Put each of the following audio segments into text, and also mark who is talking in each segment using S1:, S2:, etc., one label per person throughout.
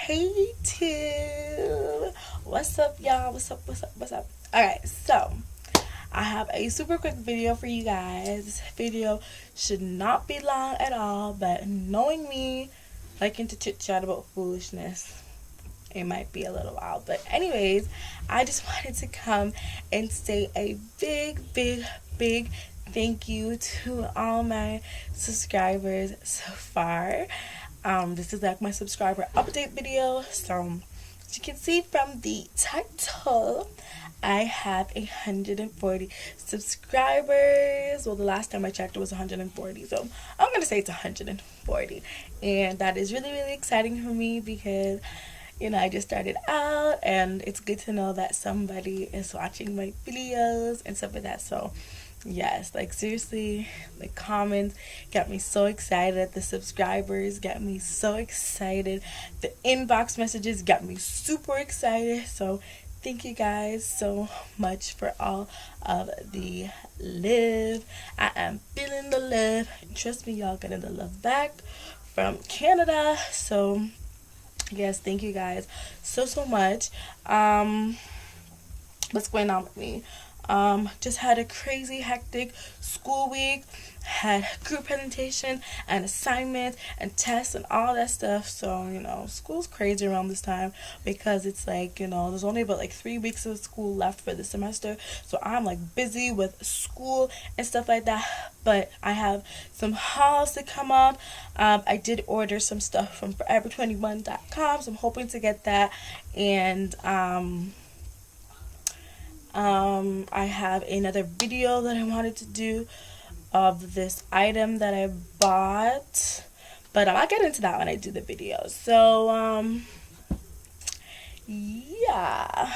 S1: Hey too. What's up, y'all? What's up? Alright, so I have a super quick video for you guys. This video should not be long at all, but knowing me, liking to chit chat about foolishness, it might be a little while. But anyways, I just wanted to come and say a big thank you to all my subscribers so far. This is like my subscriber update video. So as you can see from the title, I have 140 subscribers. Well, the last time I checked it was 140, so I'm gonna say it's 140, and that is really exciting for me because I just started out, and it's good to know that somebody is watching my videos and stuff like that. So yes, like seriously, the comments got me so excited. The subscribers got me so excited. The inbox messages got me super excited. So thank you guys so much for all of the love. I am feeling the love. Trust me, y'all getting the love back from Canada. So yes, thank you guys so much. What's going on with me? Just had a crazy hectic school week, had group presentation and assignments and tests and all that stuff. So school's crazy around this time because it's like there's only about like 3 weeks of school left for the semester, so I'm like busy with school and stuff like that. But I have some hauls to come up. I did order some stuff from forever21.com, so I'm hoping to get that. And I have another video that I wanted to do of this item that I bought, but I'll get into that when I do the video. So yeah,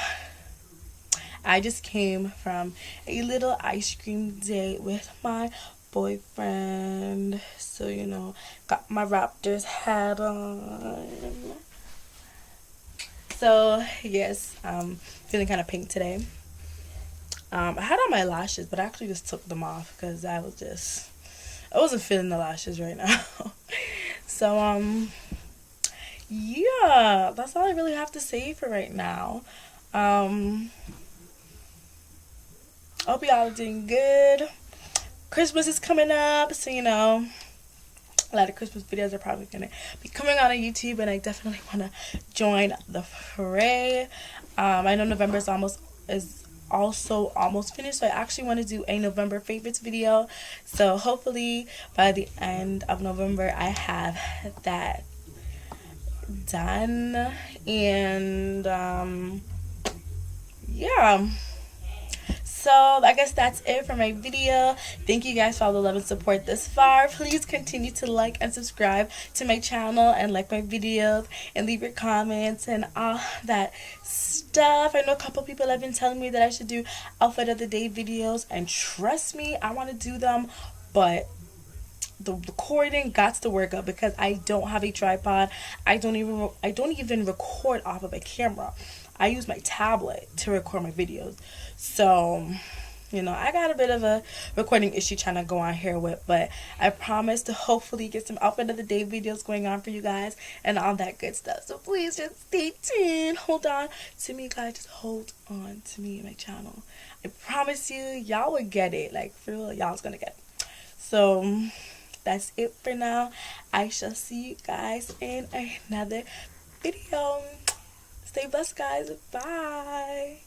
S1: I just came from a little ice cream date with my boyfriend. So got my Raptors hat on. So yes, I'm feeling kind of pink today. I had on my lashes, but I actually just took them off because I wasn't feeling the lashes right now. So, yeah, that's all I really have to say for right now. I hope y'all are doing good. Christmas is coming up, so a lot of Christmas videos are probably going to be coming out on YouTube, and I definitely want to join the fray. I know November is also almost finished, so I actually want to do a November favorites video. So hopefully by the end of November I have that done. And yeah, so I guess that's it for my video. Thank you guys for all the love and support this far. Please continue to like and subscribe to my channel and like my videos and leave your comments and all that stuff. I know a couple people have been telling me that I should do outfit of the day videos, and trust me, I want to do them, but the recording got to work up because I don't have a tripod. I don't even record off of a camera. I use my tablet to record my videos. So I got a bit of a recording issue trying to go on here with, but I promise to hopefully get some outfit of the day videos going on for you guys and all that good stuff. So please just stay tuned. Hold on to me, guys. Just hold on to me and my channel. I promise you, y'all will get it. Like, for real, y'all's gonna get it. So that's it for now. I shall see you guys in another video. Stay blessed, guys. Bye.